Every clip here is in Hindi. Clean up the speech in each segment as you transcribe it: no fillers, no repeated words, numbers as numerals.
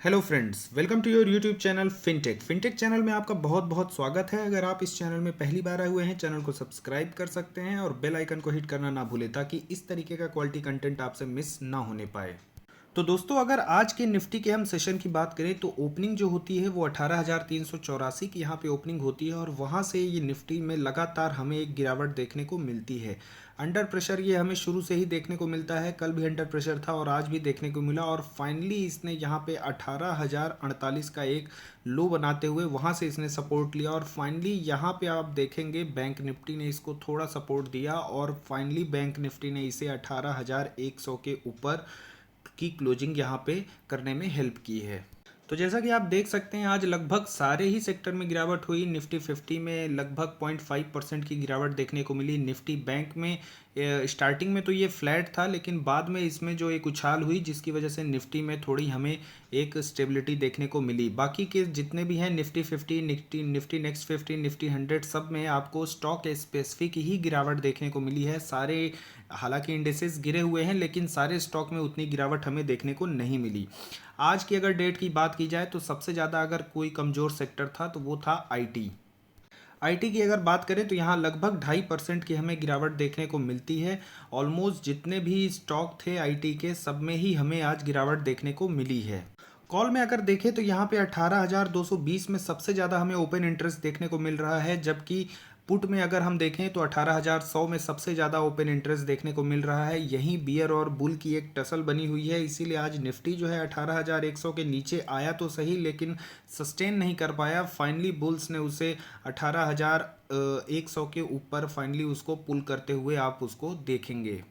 Hello friends, welcome to your YouTube channel Fintech channel में आपका बहुत बहुत स्वागत है। अगर आप इस चैनल में पहली बार आए हुए हैं, चैनल को सब्सक्राइब कर सकते हैं और बेल आइकन को हिट करना ना भूलें ताकि इस तरीके का क्वालिटी कंटेंट आपसे मिस ना होने पाए। तो दोस्तों, अगर आज के निफ्टी के हम सेशन की बात करें तो ओपनिंग जो होती है वो 18,384 की यहाँ पे ओपनिंग होती है और वहाँ से ये निफ्टी में लगातार हमें एक गिरावट देखने को मिलती है। अंडर प्रेशर ये हमें शुरू से ही देखने को मिलता है, कल भी अंडर प्रेशर था और आज भी देखने को मिला और फाइनली इसने यहाँ पे 18,048 का एक लो बनाते हुए वहाँ से इसने सपोर्ट लिया और फाइनली यहाँ पे आप देखेंगे बैंक निफ्टी ने इसको थोड़ा सपोर्ट दिया और फाइनली बैंक निफ्टी ने इसे 18,100 के ऊपर की क्लोजिंग यहाँ पे करने में हेल्प की है। तो जैसा कि आप देख सकते हैं, आज लगभग सारे ही सेक्टर में गिरावट हुई। निफ्टी 50 में लगभग 0.5% की गिरावट देखने को मिली। निफ्टी बैंक में स्टार्टिंग में तो ये फ्लैट था, लेकिन बाद में इसमें जो एक उछाल हुई जिसकी वजह से निफ्टी में थोड़ी हमें एक स्टेबिलिटी देखने को मिली। बाकी के जितने भी हैं निफ्टी 50, निफ्टी नेक्स्ट 50, निफ्टी 100, सब में आपको स्टॉक स्पेसिफिक ही गिरावट देखने को मिली है। सारे हालांकि इंडेसेस गिरे हुए हैं, लेकिन सारे स्टॉक में उतनी गिरावट हमें देखने को नहीं मिली। आज की अगर डेट की बात की जाए तो सबसे ज़्यादा अगर कोई कमज़ोर सेक्टर था तो वो था आईटी की अगर बात करें तो यहाँ लगभग 2.5% की हमें गिरावट देखने को मिलती है। ऑलमोस्ट जितने भी स्टॉक थे आईटी के, सब में ही हमें आज गिरावट देखने को मिली है। कॉल में अगर देखें तो यहाँ पे 18,220 में सबसे ज़्यादा हमें ओपन इंटरेस्ट देखने को मिल रहा है, जबकि पुट में अगर हम देखें तो 18,100 में सबसे ज़्यादा ओपन इंटरेस्ट देखने को मिल रहा है। यहीं बियर और बुल की एक टसल बनी हुई है, इसीलिए आज निफ्टी जो है 18,100 के नीचे आया तो सही, लेकिन सस्टेन नहीं कर पाया। फाइनली बुल्स ने उसे 18,100 के ऊपर फाइनली उसको पुल करते हुए आप उसको देखेंगे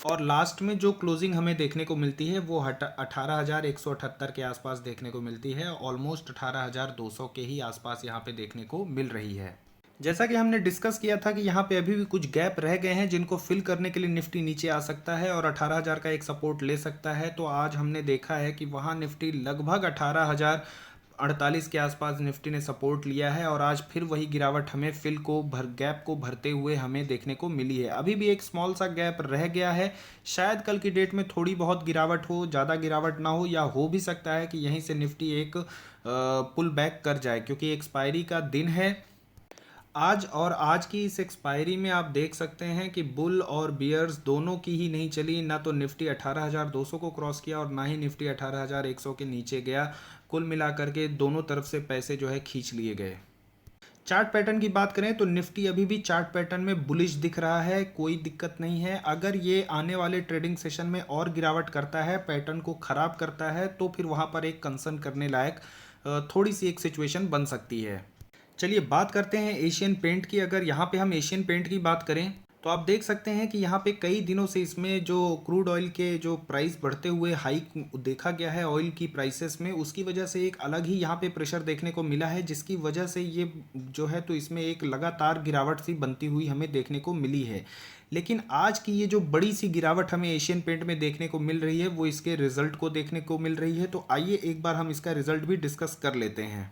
और लास्ट में जो क्लोजिंग हमें देखने को मिलती है वो 18,178 के आसपास देखने को मिलती है। ऑलमोस्ट 18,200 के ही आसपास यहाँ पे देखने को मिल रही है। जैसा कि हमने डिस्कस किया था कि यहाँ पे अभी भी कुछ गैप रह गए हैं जिनको फिल करने के लिए निफ्टी नीचे आ सकता है और 18,000 का एक सपोर्ट ले सकता है। तो आज हमने देखा है कि वहाँ निफ्टी लगभग 18,048 के आसपास निफ्टी ने सपोर्ट लिया है और आज फिर वही गिरावट हमें गैप को भरते हुए हमें देखने को मिली है। अभी भी एक स्मॉल सा गैप रह गया है, शायद कल की डेट में थोड़ी बहुत गिरावट हो, ज़्यादा गिरावट ना हो, या हो भी सकता है कि यहीं से निफ्टी एक पुल बैक कर जाए, क्योंकि एक्सपायरी का दिन है आज और आज की इस एक्सपायरी में आप देख सकते हैं कि बुल और बियर्स दोनों की ही नहीं चली। ना तो निफ्टी 18,200 को क्रॉस किया और ना ही निफ्टी 18,100 के नीचे गया। कुल मिलाकर के दोनों तरफ से पैसे जो है खींच लिए गए। चार्ट पैटर्न की बात करें तो निफ्टी अभी भी चार्ट पैटर्न में बुलिश दिख रहा है, कोई दिक्कत नहीं है। अगर ये आने वाले ट्रेडिंग सेशन में और गिरावट करता है, पैटर्न को ख़राब करता है, तो फिर वहाँ पर एक कंसर्न करने लायक थोड़ी सी एक सिचुएशन बन सकती है। चलिए बात करते हैं एशियन पेंट की। अगर यहाँ पे हम एशियन पेंट की बात करें तो आप देख सकते हैं कि यहाँ पे कई दिनों से इसमें जो क्रूड ऑयल के जो प्राइस बढ़ते हुए हाइक देखा गया है ऑयल की प्राइसेस में, उसकी वजह से एक अलग ही यहाँ पे प्रेशर देखने को मिला है, जिसकी वजह से ये जो है तो इसमें एक लगातार गिरावट सी बनती हुई हमें देखने को मिली है। लेकिन आज की ये जो बड़ी सी गिरावट हमें एशियन पेंट में देखने को मिल रही है वो इसके रिजल्ट को देखने को मिल रही है। तो आइए एक बार हम इसका रिजल्ट भी डिस्कस कर लेते हैं।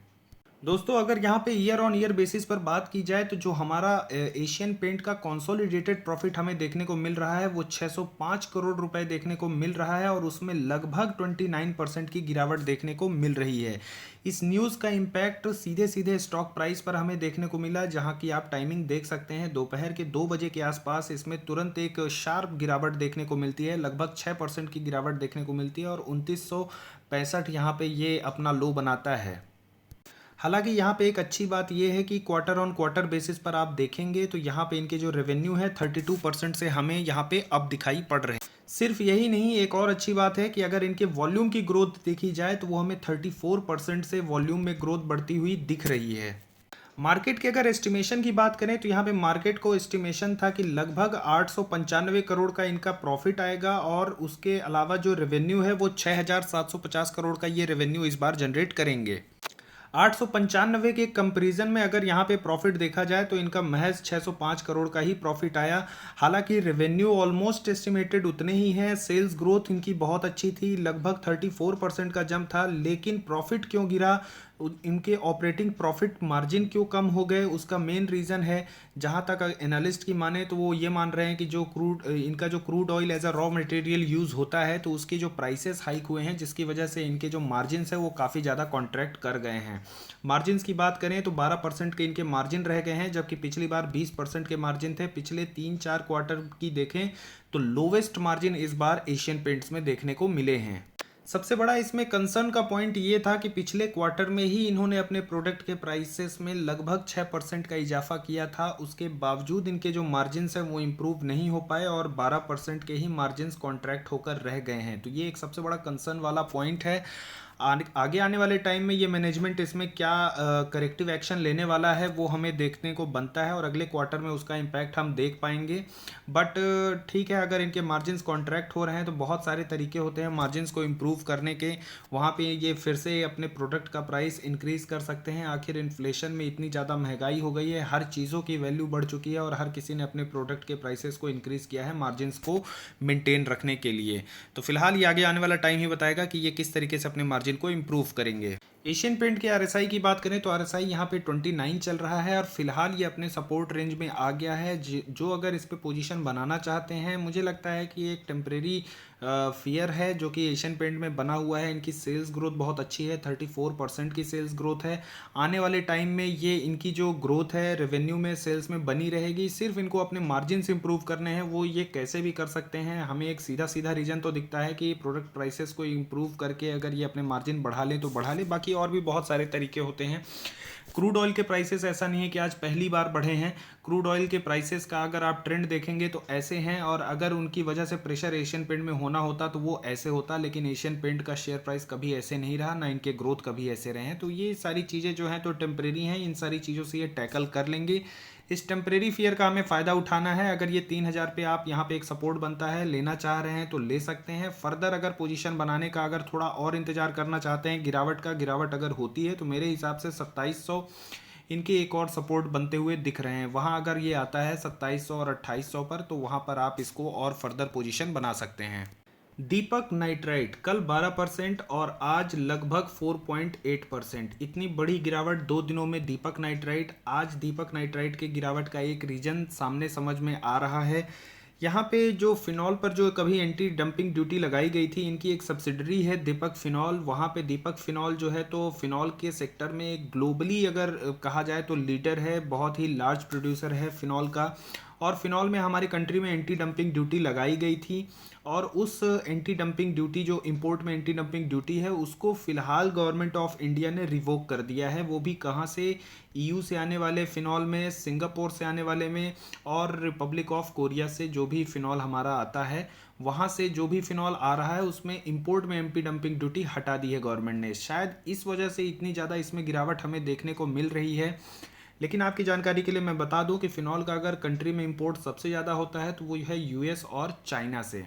दोस्तों, अगर यहाँ पे ईयर ऑन ईयर बेसिस पर बात की जाए तो जो हमारा एशियन पेंट का कंसोलिडेटेड प्रॉफिट हमें देखने को मिल रहा है वो 605 करोड़ रुपए देखने को मिल रहा है और उसमें लगभग 29% की गिरावट देखने को मिल रही है। इस न्यूज़ का इम्पैक्ट सीधे सीधे स्टॉक प्राइस पर हमें देखने को मिला, जहाँ की आप टाइमिंग देख सकते हैं दोपहर के 2 बजे के आसपास इसमें तुरंत एक शार्प गिरावट देखने को मिलती है। लगभग 6% की गिरावट देखने को मिलती है और 2965 यहाँ पे ये अपना लो बनाता है। हालांकि यहाँ पे एक अच्छी बात यह है कि क्वार्टर ऑन क्वार्टर बेसिस पर आप देखेंगे तो यहाँ पे इनके जो रेवेन्यू है 32% से हमें यहाँ पे अब दिखाई पड़ रहे हैं। सिर्फ यही नहीं, एक और अच्छी बात है कि अगर इनके वॉल्यूम की ग्रोथ देखी जाए तो वो हमें 34% से वॉल्यूम में ग्रोथ बढ़ती हुई दिख रही है। मार्केट के अगर एस्टिमेशन की बात करें तो यहाँ पे मार्केट को एस्टिमेशन था कि लगभग 895 करोड़ का इनका प्रॉफिट आएगा और उसके अलावा जो रेवेन्यू है वो 6,750 करोड़ का ये रेवेन्यू इस बार जनरेट करेंगे। 895 के कंपैरिजन में अगर यहाँ पे प्रॉफिट देखा जाए तो इनका महज 605 करोड़ का ही प्रॉफिट आया। हालांकि रेवेन्यू ऑलमोस्ट एस्टिमेटेड उतने ही हैं। सेल्स ग्रोथ इनकी बहुत अच्छी थी, लगभग 34% का जंप था, लेकिन प्रॉफिट क्यों गिरा इनके ऑपरेटिंग प्रॉफिट मार्जिन क्यों कम हो गए, उसका मेन रीज़न है, जहां तक एनालिस्ट की माने तो वो ये मान रहे हैं कि जो इनका जो crude oil as a raw material use होता है तो उसकी जो प्राइसेस हाइक हुए हैं, जिसकी वजह से इनके जो मार्जिन्स है वो काफ़ी ज़्यादा कॉन्ट्रैक्ट कर गए हैं। मार्जिन्स की बात करें तो 12% के इनके मार्जिन रह गए हैं, जबकि पिछली बार 20% के मार्जिन थे। पिछले 3-4 क्वार्टर की देखें तो लोवेस्ट मार्जिन इस बार एशियन पेंट्स में देखने को मिले हैं। सबसे बड़ा इसमें कंसर्न का पॉइंट ये था कि पिछले क्वार्टर में ही इन्होंने अपने प्रोडक्ट के प्राइसेस में लगभग 6% का इजाफा किया था, उसके बावजूद इनके जो मार्जिन्स हैं वो इम्प्रूव नहीं हो पाए और 12% के ही मार्जिन्स कॉन्ट्रैक्ट होकर रह गए हैं। तो ये एक सबसे बड़ा कंसर्न वाला पॉइंट है। आगे आने वाले टाइम में ये मैनेजमेंट इसमें क्या करेक्टिव एक्शन लेने वाला है वो हमें देखने को बनता है और अगले क्वार्टर में उसका इम्पैक्ट हम देख पाएंगे। बट ठीक है, अगर इनके मार्जिन्स कॉन्ट्रैक्ट हो रहे हैं तो बहुत सारे तरीके होते हैं मार्जिन्स को इम्प्रूव करने के। वहाँ पे ये फिर से अपने प्रोडक्ट का प्राइस इंक्रीज़ कर सकते हैं। आखिर इन्फ्लेशन में इतनी ज़्यादा महंगाई हो गई है, हर चीज़ों की वैल्यू बढ़ चुकी है और हर किसी ने अपने प्रोडक्ट के प्राइसेस को इंक्रीज़ किया है मार्जिन्स को मेंटेन रखने के लिए। तो फिलहाल ये आगे आने वाला टाइम ही बताएगा कि ये किस तरीके से अपने मार्जिन को इम्प्रूव करेंगे। एशियन पेंट के आरएसआई की बात करें तो आरएसआई यहाँ पे 29 चल रहा है और फिलहाल ये अपने सपोर्ट रेंज में आ गया है। जो अगर इस पे पोजीशन बनाना चाहते हैं, मुझे लगता है कि एक टेम्परेरी फियर है जो कि एशियन पेंट में बना हुआ है। इनकी सेल्स ग्रोथ बहुत अच्छी है, 34% की सेल्स ग्रोथ है। आने वाले टाइम में ये इनकी जो ग्रोथ है रेवेन्यू में, सेल्स में बनी रहेगी। सिर्फ इनको अपने मार्जिन इंप्रूव करने हैं, वो ये कैसे भी कर सकते हैं। हमें एक सीधा सीधा रीजन तो दिखता है कि प्रोडक्ट प्राइसेस को इम्प्रूव करके अगर ये अपने मार्जिन बढ़ा लें तो बढ़ा ले, बाकी और भी बहुत सारे तरीके होते हैं। क्रूड ऑयल के प्राइसेस ऐसा नहीं है कि आज पहली बार बढ़े हैं। क्रूड ऑयल के प्राइसेस का अगर आप ट्रेंड देखेंगे तो ऐसे हैं, और अगर उनकी वजह से प्रेशर एशियन पेंट में होना होता तो वो ऐसे होता, लेकिन एशियन पेंट का शेयर प्राइस कभी ऐसे नहीं रहा, ना इनके ग्रोथ कभी ऐसे रहे हैं। तो ये सारी चीज़ें जो हैं तो टेम्परेरी हैं, इन सारी चीज़ों से ये टैकल कर लेंगे। इस टेम्परेरी फियर का हमें फ़ायदा उठाना है। अगर ये 3000 पे आप यहाँ पे एक सपोर्ट बनता है, लेना चाह रहे हैं तो ले सकते हैं। फर्दर अगर पोजीशन बनाने का अगर थोड़ा और इंतजार करना चाहते हैं गिरावट अगर होती है तो मेरे हिसाब से 2700 इनके एक और सपोर्ट बनते हुए दिख रहे हैं। वहाँ अगर ये आता है 2700 और 2800 पर, तो वहाँ पर आप इसको और फर्दर पोजीशन बना सकते हैं। दीपक नाइट्राइट कल 12% और आज लगभग 4.8%। इतनी बड़ी गिरावट 2 दिनों में दीपक नाइट्राइट। आज दीपक नाइट्राइट के गिरावट का एक रीज़न सामने समझ में आ रहा है। यहाँ पे जो फिनॉल पर जो कभी एंटी डंपिंग ड्यूटी लगाई गई थी, इनकी एक सब्सिडरी है दीपक फिनॉल। वहाँ पे दीपक फिनॉल जो है तो फिनॉल के सेक्टर में ग्लोबली अगर कहा जाए तो लीडर है, बहुत ही लार्ज प्रोड्यूसर है फिनॉल का। और फिनॉल में हमारी कंट्री में एंटी डंपिंग ड्यूटी लगाई गई थी, और उस एंटी डंपिंग ड्यूटी जो इंपोर्ट में एंटी डंपिंग ड्यूटी है उसको फ़िलहाल गवर्नमेंट ऑफ इंडिया ने रिवोक कर दिया है। वो भी कहाँ से? ईयू से आने वाले फ़िनॉल में, सिंगापुर से आने वाले में, और रिपब्लिक ऑफ कोरिया से जो भी फ़िनॉल हमारा आता है, वहाँ से जो भी फ़िनॉल आ रहा है उसमें इंपोर्ट में एंटी डंपिंग ड्यूटी हटा दी है गवर्नमेंट ने। शायद इस वजह से इतनी ज़्यादा इसमें गिरावट हमें देखने को मिल रही है। लेकिन आपकी जानकारी के लिए मैं बता दूं कि फ़िनॉल का अगर कंट्री में इंपोर्ट सबसे ज़्यादा होता है तो वो है यूएस और चाइना से।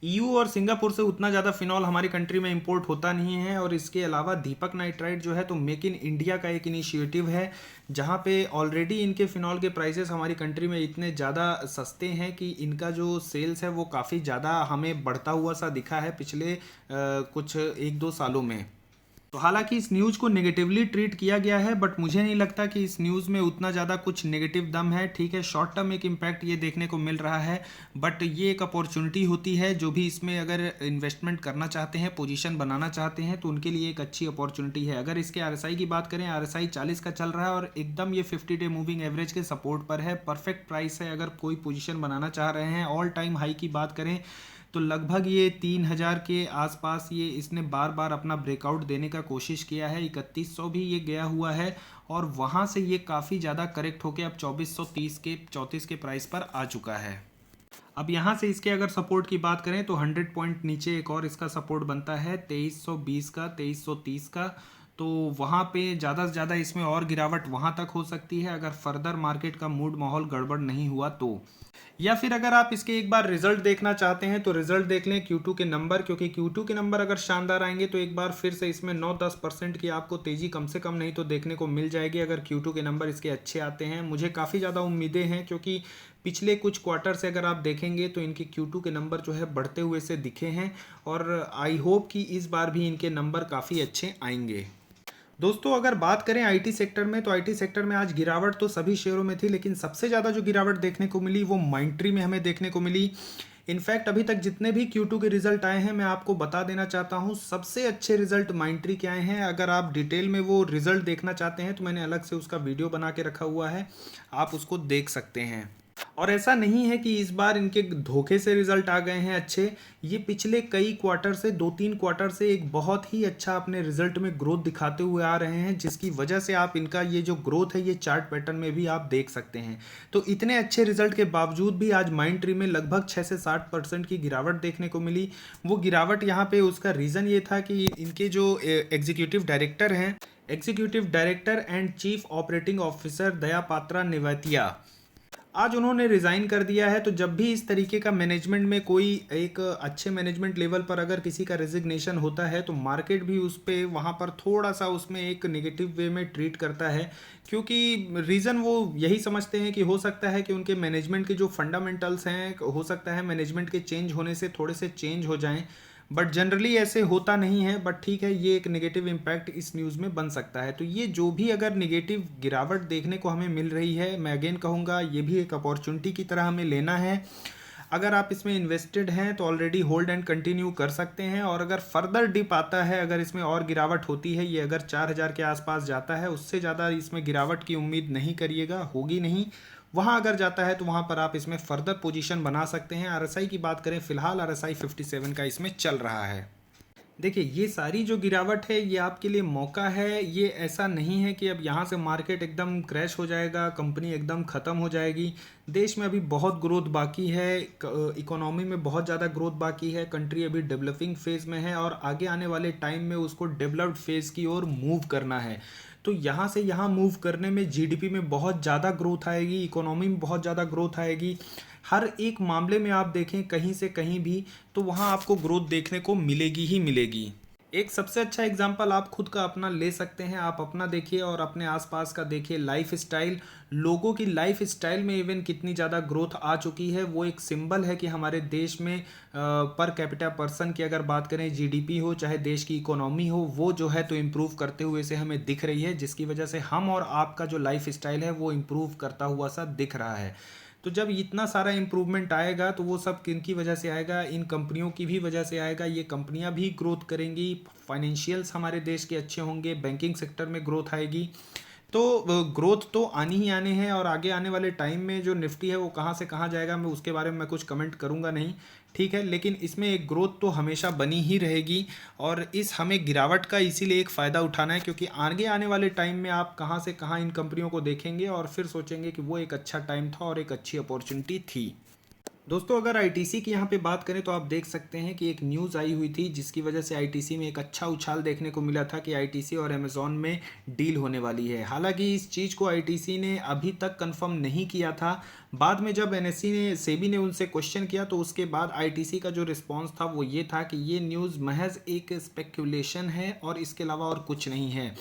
ईयू और सिंगापुर से उतना ज़्यादा फिनॉल हमारी कंट्री में इंपोर्ट होता नहीं है। और इसके अलावा दीपक नाइट्राइट जो है तो मेक इन इंडिया का एक इनिशिएटिव है, जहाँ पे ऑलरेडी इनके फिनॉल के प्राइसेस हमारी कंट्री में इतने ज़्यादा सस्ते हैं कि इनका जो सेल्स है वो काफ़ी ज़्यादा हमें बढ़ता हुआ सा दिखा है पिछले कुछ 1-2 सालों में। तो हालांकि इस न्यूज़ को नेगेटिवली ट्रीट किया गया है, बट मुझे नहीं लगता कि इस न्यूज़ में उतना ज़्यादा कुछ नेगेटिव दम है। ठीक है, शॉर्ट टर्म एक इम्पैक्ट ये देखने को मिल रहा है, बट ये एक अपॉर्चुनिटी होती है। जो भी इसमें अगर इन्वेस्टमेंट करना चाहते हैं, पोजीशन बनाना चाहते हैं, तो उनके लिए एक अच्छी अपॉर्चुनिटी है। अगर इसके आरएसआई की बात करें, आरएसआई 40 का चल रहा है और एकदम ये 50 डे मूविंग एवरेज के सपोर्ट पर है। परफेक्ट प्राइस है अगर कोई पोजीशन बनाना चाह रहे हैं। ऑल टाइम हाई की बात करें तो लगभग ये 3000 के आसपास ये इसने बार बार अपना ब्रेकआउट देने का कोशिश किया है। 3100 भी ये गया हुआ है और वहाँ से ये काफ़ी ज़्यादा करेक्ट होकर अब 3430 के प्राइस पर आ चुका है। अब यहाँ से इसके अगर सपोर्ट की बात करें तो 100 पॉइंट नीचे एक और इसका सपोर्ट बनता है 2320 का, 2330 का। तो वहाँ पे ज़्यादा से ज़्यादा इसमें और गिरावट वहाँ तक हो सकती है अगर फर्दर मार्केट का मूड माहौल गड़बड़ नहीं हुआ तो। या फिर अगर आप इसके एक बार रिजल्ट देखना चाहते हैं तो रिजल्ट देख लें Q2 के नंबर, क्योंकि Q2 के नंबर अगर शानदार आएंगे तो एक बार फिर से इसमें 9-10% की आपको तेज़ी कम से कम नहीं तो देखने को मिल जाएगी अगर Q2 के नंबर इसके अच्छे आते हैं। मुझे काफ़ी ज़्यादा उम्मीदें हैं, क्योंकि पिछले कुछ क्वार्टर से अगर आप देखेंगे तो इनके Q2 के नंबर जो है बढ़ते हुए से दिखे हैं, और आई होप कि इस बार भी इनके नंबर काफ़ी अच्छे आएंगे। दोस्तों अगर बात करें आईटी सेक्टर में, तो आईटी सेक्टर में आज गिरावट तो सभी शेयरों में थी, लेकिन सबसे ज़्यादा जो गिरावट देखने को मिली वो माइंट्री में हमें देखने को मिली। इनफैक्ट अभी तक जितने भी Q2 के रिजल्ट आए हैं, मैं आपको बता देना चाहता हूँ सबसे अच्छे रिजल्ट माइंट्री के आए हैं। अगर आप डिटेल में वो रिजल्ट देखना चाहते हैं तो मैंने अलग से उसका वीडियो बना के रखा हुआ है, आप उसको देख सकते हैं। और ऐसा नहीं है कि इस बार इनके धोखे से रिजल्ट आ गए हैं अच्छे, ये पिछले कई क्वार्टर से 2-3 क्वार्टर से एक बहुत ही अच्छा अपने रिजल्ट में ग्रोथ दिखाते हुए आ रहे हैं, जिसकी वजह से आप इनका ये जो ग्रोथ है ये चार्ट पैटर्न में भी आप देख सकते हैं। तो इतने अच्छे रिजल्ट के बावजूद भी आज माइंड ट्री में लगभग 6 से 60% की गिरावट देखने को मिली। वो गिरावट यहाँ पे उसका रीज़न ये था कि इनके जो एग्जीक्यूटिव डायरेक्टर हैं, executive director and chief operating officer Dayapatra Nevatia, आज उन्होंने रिज़ाइन कर दिया है। तो जब भी इस तरीके का मैनेजमेंट में कोई एक अच्छे मैनेजमेंट लेवल पर अगर किसी का रेजिग्नेशन होता है, तो मार्केट भी उस पर वहाँ पर थोड़ा सा उसमें एक नेगेटिव वे में ट्रीट करता है, क्योंकि रीज़न वो यही समझते हैं कि हो सकता है कि उनके मैनेजमेंट के जो फंडामेंटल्स हैं, हो सकता है मैनेजमेंट के चेंज होने से थोड़े से चेंज हो जाएं। बट जनरली ऐसे होता नहीं है, बट ठीक है, ये एक नेगेटिव इम्पैक्ट इस न्यूज़ में बन सकता है। तो ये जो भी अगर नेगेटिव गिरावट देखने को हमें मिल रही है, मैं अगेन कहूँगा ये भी एक अपॉर्चुनिटी की तरह हमें लेना है। अगर आप इसमें इन्वेस्टेड हैं तो ऑलरेडी होल्ड एंड कंटिन्यू कर सकते हैं, और अगर फर्दर डिप आता है, अगर इसमें और गिरावट होती है, ये अगर 4000 के आसपास जाता है, उससे ज़्यादा इसमें गिरावट की उम्मीद नहीं करिएगा, होगी नहीं। वहाँ अगर जाता है तो वहाँ पर आप इसमें फर्दर पोजीशन बना सकते हैं। आरएसआई की बात करें, फिलहाल आरएसआई 57 का इसमें चल रहा है। देखिए, ये सारी जो गिरावट है ये आपके लिए मौका है। ये ऐसा नहीं है कि अब यहाँ से मार्केट एकदम क्रैश हो जाएगा, कंपनी एकदम ख़त्म हो जाएगी। देश में अभी बहुत ग्रोथ बाकी है, इकोनॉमी में बहुत ज़्यादा ग्रोथ बाकी है, कंट्री अभी डेवलपिंग फेज़ में है और आगे आने वाले टाइम में उसको डेवलप्ड फेज़ की ओर मूव करना है। तो यहाँ से यहाँ मूव करने में जीडीपी में बहुत ज़्यादा ग्रोथ आएगी, इकोनॉमी में बहुत ज़्यादा ग्रोथ आएगी। हर एक मामले में आप देखें कहीं से कहीं भी, तो वहाँ आपको ग्रोथ देखने को मिलेगी ही मिलेगी। एक सबसे अच्छा एग्जांपल आप खुद का अपना ले सकते हैं। आप अपना देखिए और अपने आसपास का देखिए, लाइफ स्टाइल, लोगों की लाइफ स्टाइल में इवन कितनी ज़्यादा ग्रोथ आ चुकी है। वो एक सिंबल है कि हमारे देश में पर कैपिटा पर्सन की अगर बात करें, जीडीपी हो चाहे देश की इकोनॉमी हो, वो जो है तो इम्प्रूव करते हुए से हमें दिख रही है, जिसकी वजह से हम और आपका जो लाइफ स्टाइल है वो इम्प्रूव करता हुआ सा दिख रहा है। तो जब इतना सारा इम्प्रूवमेंट आएगा तो वो सब किन की वजह से आएगा? इन कंपनियों की भी वजह से आएगा। ये कंपनियां भी ग्रोथ करेंगी, फाइनेंशियल्स हमारे देश के अच्छे होंगे, बैंकिंग सेक्टर में ग्रोथ आएगी। तो ग्रोथ तो आनी ही आने हैं, और आगे आने वाले टाइम में जो निफ्टी है वो कहाँ से कहाँ जाएगा, मैं उसके बारे में मैं कुछ कमेंट करूँगा नहीं, ठीक है। लेकिन इसमें एक ग्रोथ तो हमेशा बनी ही रहेगी, और इस हमें गिरावट का इसीलिए एक फ़ायदा उठाना है, क्योंकि आगे आने वाले टाइम में आप कहाँ से कहाँ इन कंपनियों को देखेंगे और फिर सोचेंगे कि वो एक अच्छा टाइम था और एक अच्छी अपॉर्चुनिटी थी। दोस्तों अगर आईटीसी की यहाँ पे बात करें तो आप देख सकते हैं कि एक न्यूज़ आई हुई थी, जिसकी वजह से आईटीसी में एक अच्छा उछाल देखने को मिला था कि आईटीसी और अमेज़ॉन में डील होने वाली है। हालांकि इस चीज़ को आईटीसी ने अभी तक कंफर्म नहीं किया था। बाद में जब एनएससी ने, सेबी ने उनसे क्वेश्चन किया, तो उसके बाद आईटीसी का जो रिस्पॉन्स था वो ये था कि ये न्यूज़ महज एक स्पेक्यूलेशन है और इसके अलावा और कुछ नहीं है।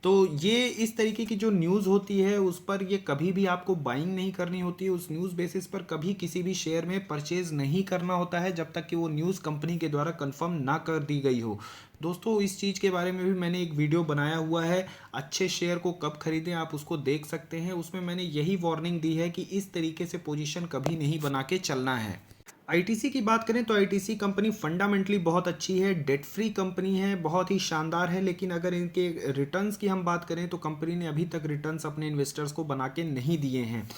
तो ये इस तरीके की जो न्यूज़ होती है उस पर ये कभी भी आपको बाइंग नहीं करनी होती है, उस न्यूज़ बेसिस पर कभी किसी भी शेयर में परचेज नहीं करना होता है जब तक कि वो न्यूज़ कंपनी के द्वारा कंफर्म ना कर दी गई हो। दोस्तों इस चीज़ के बारे में भी मैंने एक वीडियो बनाया हुआ है, अच्छे शेयर को कब खरीदें, आप उसको देख सकते हैं। उसमें मैंने यही वार्निंग दी है कि इस तरीके से पोजीशन कभी नहीं बना के चलना है। आईटीसी की बात करें तो आईटीसी कंपनी फंडामेंटली बहुत अच्छी है, डेट फ्री कंपनी है, बहुत ही शानदार है। लेकिन अगर इनके रिटर्न्स की हम बात करें तो कंपनी ने अभी तक रिटर्न्स अपने इन्वेस्टर्स को बना के नहीं दिए हैं।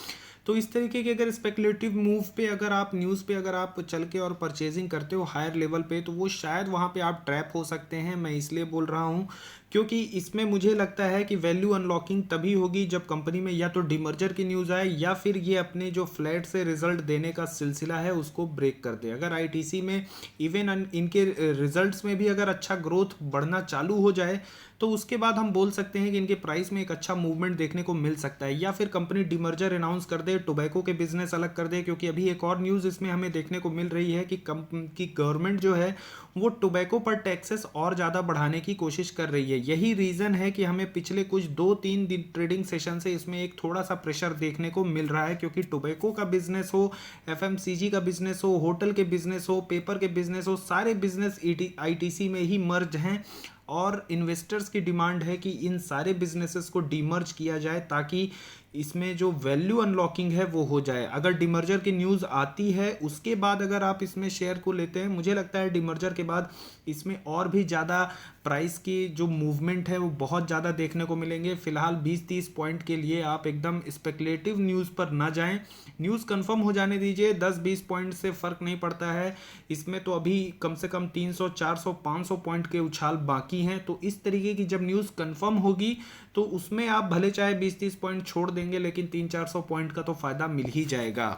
तो इस तरीके के अगर स्पेकुलेटिव मूव पे अगर आप न्यूज़ पे अगर आप चल के और परचेजिंग करते हो हायर लेवल पे, तो वो शायद वहाँ पे आप ट्रैप हो सकते हैं। मैं इसलिए बोल रहा हूँ क्योंकि इसमें मुझे लगता है कि वैल्यू अनलॉकिंग तभी होगी जब कंपनी में या तो डिमर्जर की न्यूज़ आए या फिर ये अपने जो फ्लैट से रिजल्ट देने का सिलसिला है उसको ब्रेक कर दे। अगर आईटीसी में इवन इनके रिजल्ट्स में भी अगर अच्छा ग्रोथ बढ़ना चालू हो जाए तो उसके बाद हम बोल सकते हैं कि इनके प्राइस में एक अच्छा मूवमेंट देखने को मिल सकता है। या फिर कंपनी डिमर्जर अनाउंस कर दे, टोबैको के बिजनेस अलग कर दे, क्योंकि अभी एक और न्यूज़ इसमें हमें देखने को मिल रही है कि गवर्नमेंट जो है वो टोबैको पर टैक्सेस और ज़्यादा बढ़ाने की कोशिश कर रही है। यही रीज़न है कि हमें पिछले कुछ 2-3 दिन ट्रेडिंग सेशन से इसमें एक थोड़ा सा प्रेशर देखने को मिल रहा है, क्योंकि टोबैको का बिजनेस हो, एफएमसीजी का बिजनेस हो, होटल के बिजनेस हो, पेपर के बिजनेस हो, सारे बिजनेस आईटीसी में ही मर्ज हैं। और इन्वेस्टर्स की डिमांड है कि इन सारे बिजनेसेस को डीमर्ज किया जाए ताकि इसमें जो वैल्यू अनलॉकिंग है वो हो जाए। अगर डिमर्जर की न्यूज़ आती है उसके बाद अगर आप इसमें शेयर को लेते हैं, मुझे लगता है डिमर्जर के बाद इसमें और भी ज़्यादा प्राइस की जो मूवमेंट है वो बहुत ज़्यादा देखने को मिलेंगे। फिलहाल 20-30 पॉइंट के लिए आप एकदम स्पेकुलेटिव न्यूज़ पर ना जाएं, न्यूज़ कंफर्म हो जाने दीजिए। 10-20 पॉइंट से फ़र्क नहीं पड़ता है इसमें, तो अभी कम से कम 300 400 500 पॉइंट के उछाल बाकी हैं। तो इस तरीके की जब न्यूज़ कंफर्म होगी तो उसमें आप भले चाहे 20-30 पॉइंट छोड़ देंगे लेकिन 300-400 पॉइंट का तो फ़ायदा मिल ही जाएगा।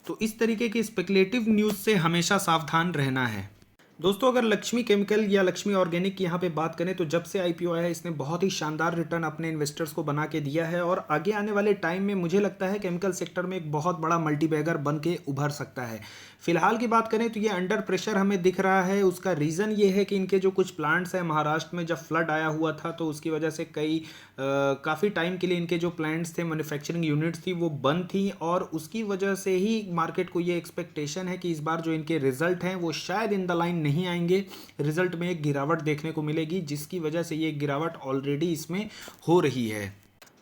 तो इस तरीके की स्पेकुलेटिव न्यूज़ से हमेशा सावधान रहना है। दोस्तों अगर लक्ष्मी केमिकल या लक्ष्मी ऑर्गेनिक की यहाँ पे बात करें तो जब से आईपीओ आया है इसने बहुत ही शानदार रिटर्न अपने इन्वेस्टर्स को बना के दिया है और आगे आने वाले टाइम में मुझे लगता है केमिकल सेक्टर में एक बहुत बड़ा मल्टीबैगर बन के उभर सकता है। फिलहाल की बात करें तो ये अंडर प्रेशर हमें दिख रहा है। उसका रीज़न ये है कि इनके जो कुछ प्लांट्स हैं महाराष्ट्र में जब फ्लड आया हुआ था तो उसकी वजह से काफ़ी टाइम के लिए इनके जो प्लांट्स थे, मैन्युफैक्चरिंग यूनिट्स थी, वो बंद थी और उसकी वजह से ही मार्केट को ये एक्सपेक्टेशन है कि इस बार जो इनके रिजल्ट हैं वो शायद इन द लाइन नहीं आएंगे, रिजल्ट में एक गिरावट देखने को मिलेगी जिसकी वजह से ये गिरावट ऑलरेडी इसमें हो रही है।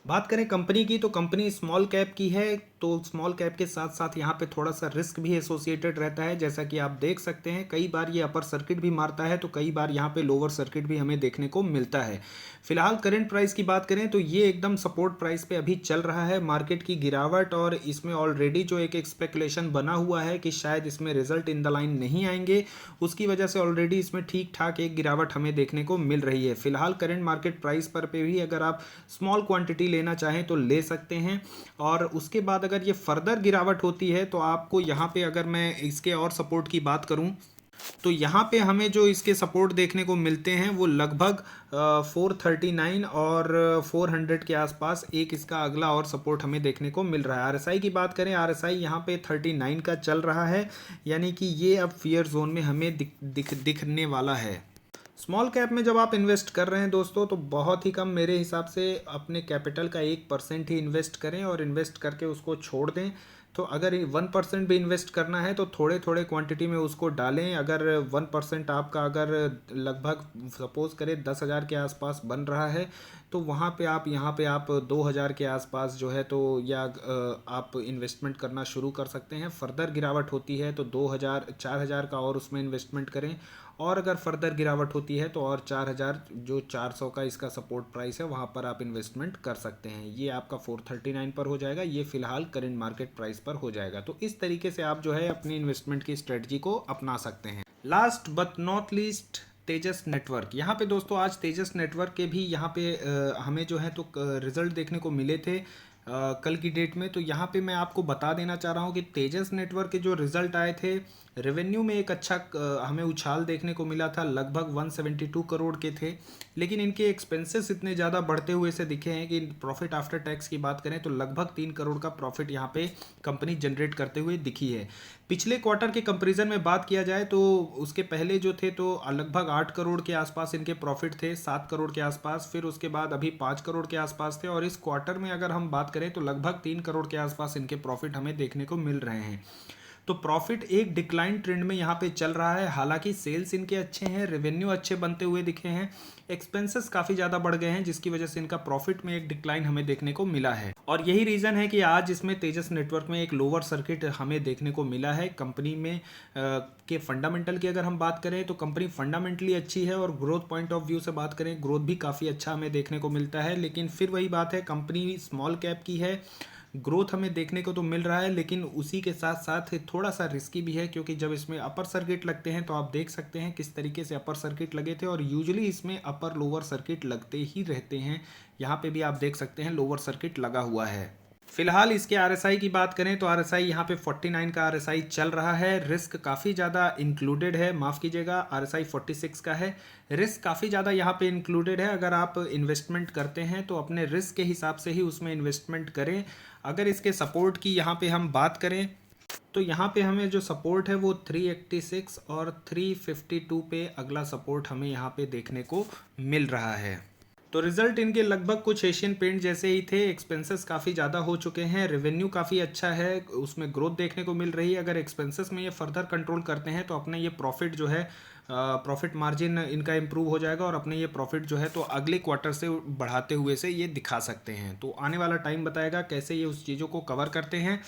बात करें कंपनी की तो कंपनी स्मॉल कैप की है, तो स्मॉल कैप के साथ साथ यहाँ पे थोड़ा सा रिस्क भी एसोसिएटेड रहता है। जैसा कि आप देख सकते हैं कई बार ये अपर सर्किट भी मारता है तो कई बार यहाँ पे लोअर सर्किट भी हमें देखने को मिलता है। फिलहाल करंट प्राइस की बात करें तो ये एकदम सपोर्ट प्राइस पे अभी चल रहा है। मार्केट की गिरावट और इसमें ऑलरेडी जो एक स्पेकुलेशन बना हुआ है कि शायद इसमें रिजल्ट इन द लाइन नहीं आएंगे, उसकी वजह से ऑलरेडी इसमें ठीक ठाक एक गिरावट हमें देखने को मिल रही है। फिलहाल करंट मार्केट प्राइस पर पे भी अगर आप स्मॉल क्वांटिटी लेना चाहें तो ले सकते हैं और उसके बाद अगर ये फर्दर गिरावट होती है तो आपको यहाँ पे अगर मैं इसके और सपोर्ट की बात करूँ तो यहाँ पे हमें जो इसके सपोर्ट देखने को मिलते हैं वो लगभग 439 और 400 के आसपास एक इसका अगला और सपोर्ट हमें देखने को मिल रहा है। आरएसआई की बात करें, आरएसआई यहाँ पे 39 का चल रहा है, यानी कि ये अब फियर जोन में हमें दिखने वाला है। स्मॉल कैप में जब आप इन्वेस्ट कर रहे हैं दोस्तों तो बहुत ही कम, मेरे हिसाब से अपने कैपिटल का 1% ही इन्वेस्ट करें और इन्वेस्ट करके उसको छोड़ दें। तो अगर 1% भी इन्वेस्ट करना है तो थोड़े थोड़े क्वांटिटी में उसको डालें। अगर 1% आपका अगर लगभग सपोज करें 10,000 के आसपास बन रहा है तो वहाँ पे आप यहाँ पे आप 2,000 के आसपास जो है तो या आप इन्वेस्टमेंट करना शुरू कर सकते हैं। फर्दर गिरावट होती है तो 2,000 4,000 का और उसमें इन्वेस्टमेंट करें और अगर फर्दर गिरावट होती है तो और 4,000 जो 400 का इसका सपोर्ट प्राइस है वहाँ पर आप इन्वेस्टमेंट कर सकते हैं। ये आपका 439 पर हो जाएगा, ये फिलहाल करंट मार्केट प्राइस पर हो जाएगा। तो इस तरीके से आप जो है अपनी इन्वेस्टमेंट की स्ट्रेटजी को अपना सकते हैं। Last but not least Tejas network. यहाँ पे दोस्तों आज तेजस नेटवर्क के भी यहाँ पे हमें जो है तो रिजल्ट देखने को मिले थे कल की डेट में। तो यहाँ पे मैं आपको बता देना चाह रहा हूँ कि तेजस नेटवर्क के जो रिजल्ट आए थे, रेवेन्यू में एक अच्छा हमें उछाल देखने को मिला था, लगभग 172 करोड़ के थे, लेकिन इनके एक्सपेंसेस इतने ज़्यादा बढ़ते हुए से दिखे हैं कि प्रॉफिट आफ्टर टैक्स की बात करें तो लगभग 3 करोड़ का प्रॉफिट यहाँ पे कंपनी जनरेट करते हुए दिखी है। पिछले क्वार्टर के कंपैरिजन में बात किया जाए तो उसके पहले जो थे तो लगभग 8 करोड़ के आसपास इनके प्रॉफिट थे, 7 करोड़ के आसपास, फिर उसके बाद अभी 5 करोड़ के आसपास थे और इस क्वार्टर में अगर हम बात करें तो लगभग 3 करोड़ के आसपास इनके प्रॉफिट हमें देखने को मिल रहे हैं। तो प्रॉफिट एक डिक्लाइन ट्रेंड में यहाँ पे चल रहा है। हालांकि सेल्स इनके अच्छे हैं, रेवेन्यू अच्छे बनते हुए दिखे हैं, एक्सपेंसेस काफ़ी ज़्यादा बढ़ गए हैं जिसकी वजह से इनका प्रॉफिट में एक डिक्लाइन हमें देखने को मिला है और यही रीज़न है कि आज इसमें तेजस नेटवर्क में एक लोअर सर्किट हमें देखने को मिला है। कंपनी में के फंडामेंटल की अगर हम बात करें तो कंपनी फंडामेंटली अच्छी है और ग्रोथ पॉइंट ऑफ व्यू से बात करें ग्रोथ भी काफ़ी अच्छा हमें देखने को मिलता है। लेकिन फिर वही बात है, कंपनी स्मॉल कैप की है, ग्रोथ हमें देखने को तो मिल रहा है लेकिन उसी के साथ साथ थोड़ा सा रिस्की भी है क्योंकि जब इसमें अपर सर्किट लगते हैं तो आप देख सकते हैं किस तरीके से अपर सर्किट लगे थे और यूजुअली इसमें अपर लोअर सर्किट लगते ही रहते हैं। यहाँ पे भी आप देख सकते हैं लोअर सर्किट लगा हुआ है। फिलहाल इसके आरएसआई की बात करें तो आरएसआई यहाँ पे 49 का आरएसआई चल रहा है। रिस्क काफ़ी ज़्यादा इंक्लूडेड है, माफ़ कीजिएगा, आरएसआई 46 का है। रिस्क काफ़ी ज़्यादा यहाँ पे इंक्लूडेड है। अगर आप इन्वेस्टमेंट करते हैं तो अपने रिस्क के हिसाब से ही उसमें इन्वेस्टमेंट करें। अगर इसके सपोर्ट की यहाँ पे हम बात करें तो यहाँ पे हमें जो सपोर्ट है वो 386 और 352 पे अगला सपोर्ट हमें यहाँ पे देखने को मिल रहा है। तो रिजल्ट इनके लगभग कुछ एशियन पेंट जैसे ही थे। एक्सपेंसेस काफ़ी ज़्यादा हो चुके हैं, रेवेन्यू काफ़ी अच्छा है, उसमें ग्रोथ देखने को मिल रही है। अगर एक्सपेंसेस में ये फर्दर कंट्रोल करते हैं तो अपने ये प्रॉफिट जो है, प्रॉफिट मार्जिन इनका इम्प्रूव हो जाएगा और अपने ये प्रॉफिट जो है तो अगले क्वार्टर से बढ़ाते हुए से ये दिखा सकते हैं। तो आने वाला टाइम बताएगा कैसे ये उस चीज़ों को कवर करते हैं।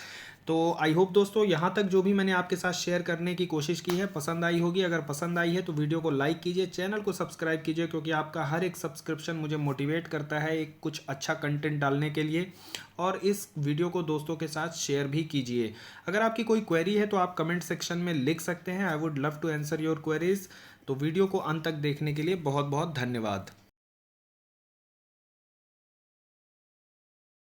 तो आई होप दोस्तों यहाँ तक जो भी मैंने आपके साथ शेयर करने की कोशिश की है पसंद आई होगी। अगर पसंद आई है तो वीडियो को लाइक कीजिए, चैनल को सब्सक्राइब कीजिए, क्योंकि आपका हर एक सब्सक्रिप्शन मुझे मोटिवेट करता है एक कुछ अच्छा कंटेंट डालने के लिए। और इस वीडियो को दोस्तों के साथ शेयर भी कीजिए। अगर आपकी कोई क्वेरी है तो आप कमेंट सेक्शन में लिख सकते हैं। I would love to answer your queries. तो वीडियो को अंत तक देखने के लिए बहुत बहुत धन्यवाद।